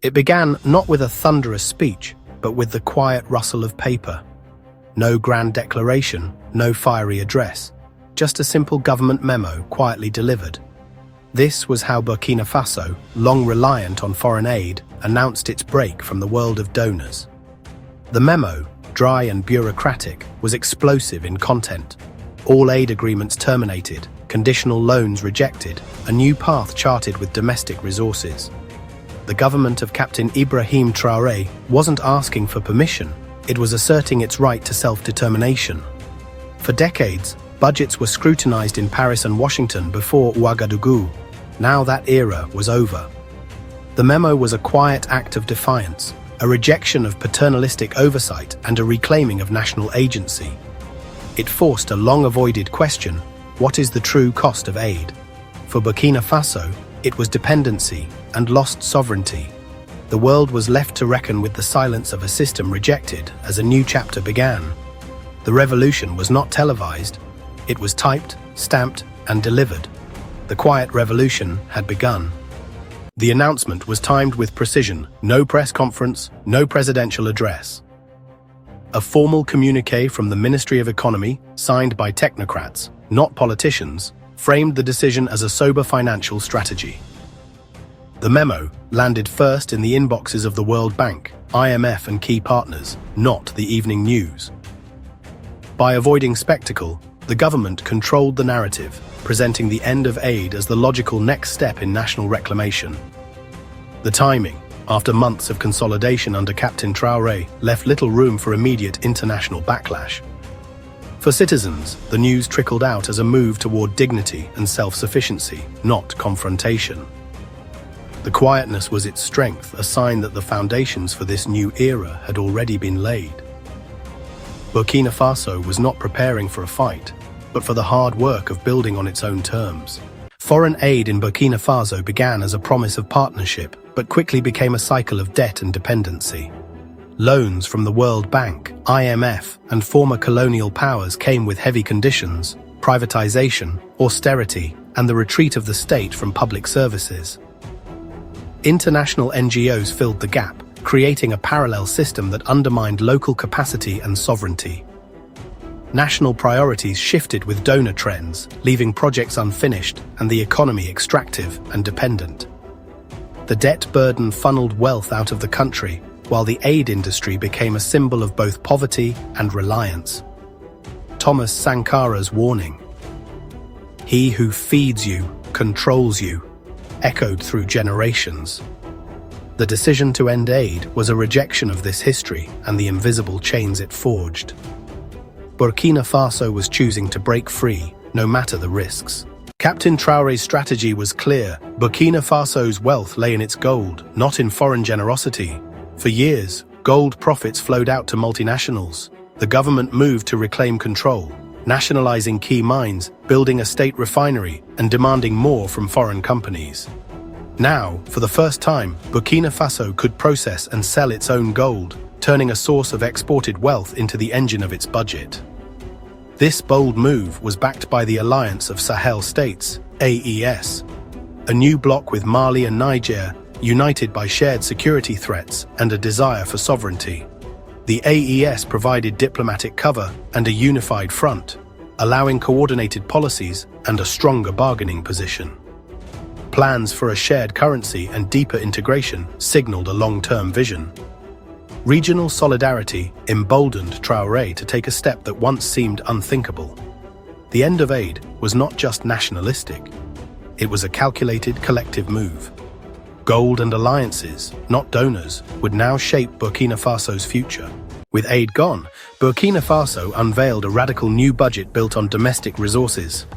It began not with a thunderous speech, but with the quiet rustle of paper. No grand declaration, no fiery address, just a simple government memo quietly delivered. This was how Burkina Faso, long reliant on foreign aid, announced its break from the world of donors. The memo, dry and bureaucratic, was explosive in content. All aid agreements terminated, conditional loans rejected, a new path charted with domestic resources. The government of Captain Ibrahim Traoré wasn't asking for permission, it was asserting its right to self-determination. For decades, budgets were scrutinized in Paris and Washington before Ouagadougou. Now that era was over. The memo was a quiet act of defiance, a rejection of paternalistic oversight and a reclaiming of national agency. It forced a long-avoided question: what is the true cost of aid? For Burkina Faso, it was dependency and lost sovereignty. The world was left to reckon with the silence of a system rejected as a new chapter began. The revolution was not televised. It was typed, stamped, and delivered. The quiet revolution had begun. The announcement was timed with precision: no press conference, no presidential address. A formal communiqué from the Ministry of Economy, signed by technocrats, not politicians, framed the decision as a sober financial strategy. The memo landed first in the inboxes of the World Bank, IMF and key partners, not the evening news. By avoiding spectacle, the government controlled the narrative, presenting the end of aid as the logical next step in national reclamation. The timing, after months of consolidation under Captain Traoré, left little room for immediate international backlash. For citizens, the news trickled out as a move toward dignity and self-sufficiency, not confrontation. The quietness was its strength, a sign that the foundations for this new era had already been laid. Burkina Faso was not preparing for a fight, but for the hard work of building on its own terms. Foreign aid in Burkina Faso began as a promise of partnership, but quickly became a cycle of debt and dependency. Loans from the World Bank, IMF, and former colonial powers came with heavy conditions: privatization, austerity, and the retreat of the state from public services. International NGOs filled the gap, creating a parallel system that undermined local capacity and sovereignty. National priorities shifted with donor trends, leaving projects unfinished and the economy extractive and dependent. The debt burden funneled wealth out of the country, while the aid industry became a symbol of both poverty and reliance. Thomas Sankara's warning, "He who feeds you, controls you," echoed through generations. The decision to end aid was a rejection of this history and the invisible chains it forged. Burkina Faso was choosing to break free, no matter the risks. Captain Traoré's strategy was clear: Burkina Faso's wealth lay in its gold, not in foreign generosity. For years, gold profits flowed out to multinationals. The government moved to reclaim control, nationalizing key mines, building a state refinery, and demanding more from foreign companies. Now, for the first time, Burkina Faso could process and sell its own gold, turning a source of exported wealth into the engine of its budget. This bold move was backed by the Alliance of Sahel States, AES, a new bloc with Mali and Niger, united by shared security threats and a desire for sovereignty. The AES provided diplomatic cover and a unified front, allowing coordinated policies and a stronger bargaining position. Plans for a shared currency and deeper integration signaled a long-term vision. Regional solidarity emboldened Traoré to take a step that once seemed unthinkable. The end of aid was not just nationalistic. It was a calculated collective move. Gold and alliances, not donors, would now shape Burkina Faso's future. With aid gone, Burkina Faso unveiled a radical new budget built on domestic resources.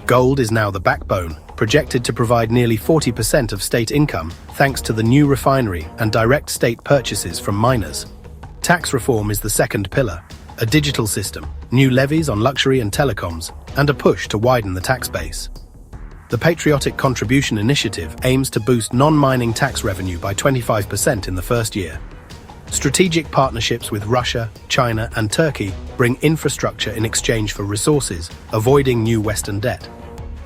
Gold is now the backbone, projected to provide nearly 40% of state income thanks to the new refinery and direct state purchases from miners. Tax reform is the second pillar: a digital system, new levies on luxury and telecoms, and a push to widen the tax base. The Patriotic Contribution Initiative aims to boost non-mining tax revenue by 25% in the first year. Strategic partnerships with Russia, China, and Turkey bring infrastructure in exchange for resources, avoiding new Western debt.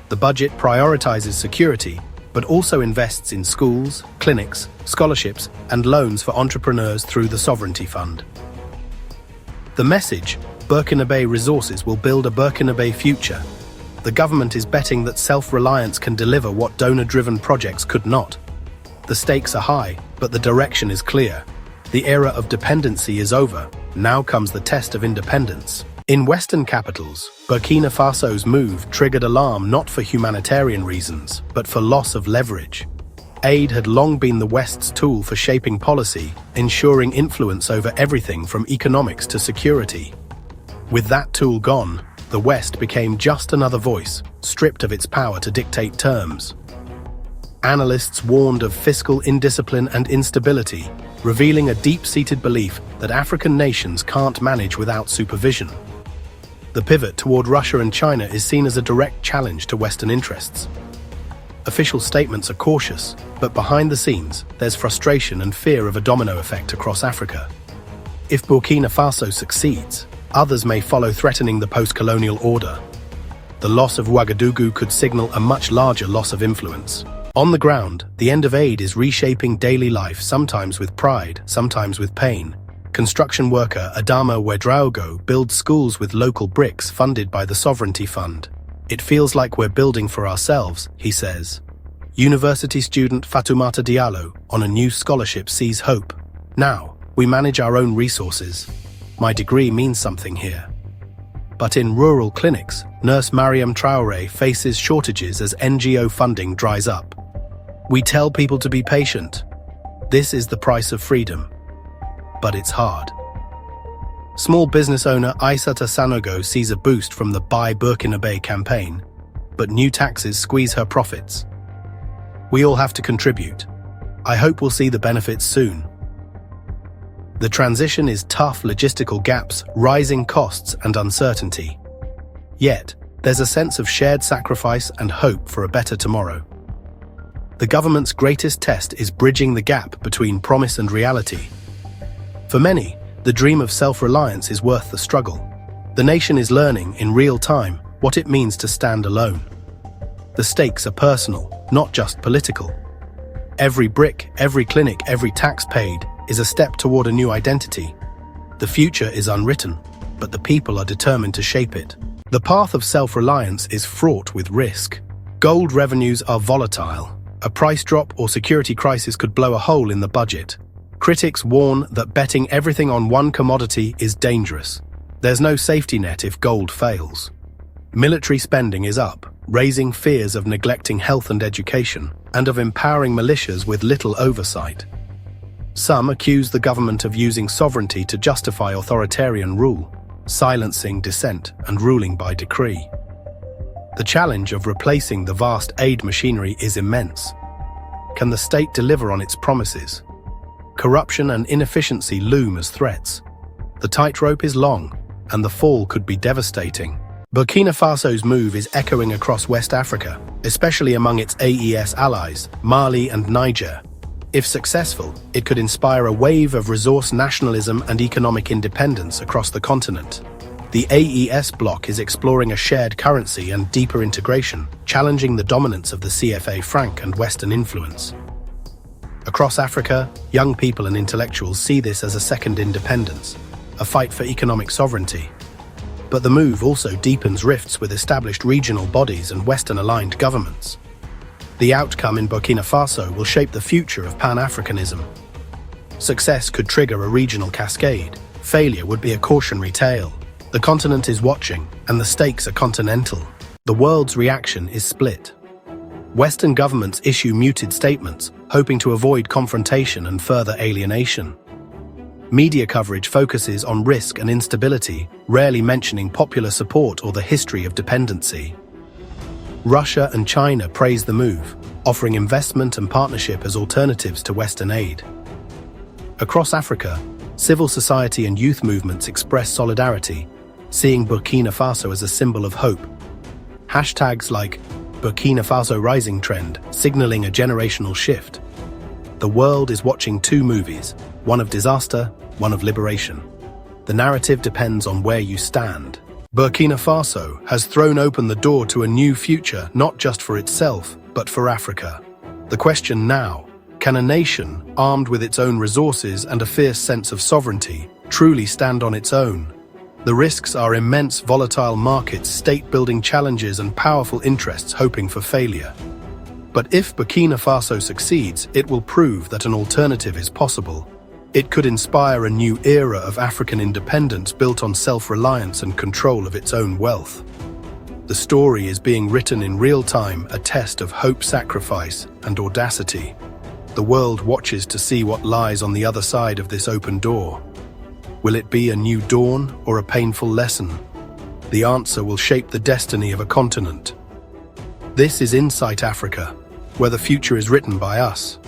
The budget prioritizes security, but also invests in schools, clinics, scholarships, and loans for entrepreneurs through the Sovereignty Fund. The message, Burkinabe resources will build a Burkinabe future. The government is betting that self-reliance can deliver what donor-driven projects could not. The stakes are high, but the direction is clear. The era of dependency is over. Now comes the test of independence. In Western capitals, Burkina Faso's move triggered alarm not for humanitarian reasons, but for loss of leverage. Aid had long been the West's tool for shaping policy, ensuring influence over everything from economics to security. With that tool gone, the West became just another voice, stripped of its power to dictate terms. Analysts warned of fiscal indiscipline and instability, revealing a deep-seated belief that African nations can't manage without supervision. The pivot toward Russia and China is seen as a direct challenge to Western interests. Official statements are cautious, but behind the scenes, there's frustration and fear of a domino effect across Africa. If Burkina Faso succeeds, others may follow, threatening the post-colonial order. The loss of Ouagadougou could signal a much larger loss of influence. On the ground, the end of aid is reshaping daily life, sometimes with pride, sometimes with pain. Construction worker Adama Ouedraogo builds schools with local bricks funded by the Sovereignty Fund. "It feels like we're building for ourselves," he says. University student Fatoumata Diallo, on a new scholarship, sees hope. "Now, we manage our own resources. My degree means something here." But in rural clinics, nurse Ibrahim Traoré faces shortages as NGO funding dries up. "We tell people to be patient. This is the price of freedom. But it's hard." Small business owner Aissata Sanogo sees a boost from the Buy Burkinabe campaign, but new taxes squeeze her profits. "We all have to contribute. I hope we'll see the benefits soon." The transition is tough: logistical gaps, rising costs, and uncertainty. Yet, there's a sense of shared sacrifice and hope for a better tomorrow. The government's greatest test is bridging the gap between promise and reality. For many, the dream of self-reliance is worth the struggle. The nation is learning in real time what it means to stand alone. The stakes are personal, not just political. Every brick, every clinic, every tax paid is a step toward a new identity. The future is unwritten, but the people are determined to shape it. The path of self-reliance is fraught with risk. Gold revenues are volatile. A price drop or security crisis could blow a hole in the budget. Critics warn that betting everything on one commodity is dangerous. There's no safety net if gold fails. Military spending is up, raising fears of neglecting health and education, and of empowering militias with little oversight. Some accuse the government of using sovereignty to justify authoritarian rule, silencing dissent and ruling by decree. The challenge of replacing the vast aid machinery is immense. Can the state deliver on its promises? Corruption and inefficiency loom as threats. The tightrope is long, and the fall could be devastating. Burkina Faso's move is echoing across West Africa, especially among its AES allies, Mali and Niger. If successful, it could inspire a wave of resource nationalism and economic independence across the continent. The AES Bloc is exploring a shared currency and deeper integration, challenging the dominance of the CFA franc and Western influence. Across Africa, young people and intellectuals see this as a second independence, a fight for economic sovereignty. But the move also deepens rifts with established regional bodies and Western-aligned governments. The outcome in Burkina Faso will shape the future of Pan-Africanism. Success could trigger a regional cascade. Failure would be a cautionary tale. The continent is watching, and the stakes are continental. The world's reaction is split. Western governments issue muted statements, hoping to avoid confrontation and further alienation. Media coverage focuses on risk and instability, rarely mentioning popular support or the history of dependency. Russia and China praise the move, offering investment and partnership as alternatives to Western aid. Across Africa, civil society and youth movements express solidarity, seeing Burkina Faso as a symbol of hope. Hashtags like Burkina Faso Rising Trend, signaling a generational shift. The world is watching two movies, one of disaster, one of liberation. The narrative depends on where you stand. Burkina Faso has thrown open the door to a new future, not just for itself, but for Africa. The question now, can a nation, armed with its own resources and a fierce sense of sovereignty, truly stand on its own? The risks are immense: volatile markets, state-building challenges, and powerful interests hoping for failure. But if Burkina Faso succeeds, it will prove that an alternative is possible. It could inspire a new era of African independence built on self-reliance and control of its own wealth. The story is being written in real time, a test of hope, sacrifice, and audacity. The world watches to see what lies on the other side of this open door. Will it be a new dawn or a painful lesson? The answer will shape the destiny of a continent. This is Insight Africa, where the future is written by us.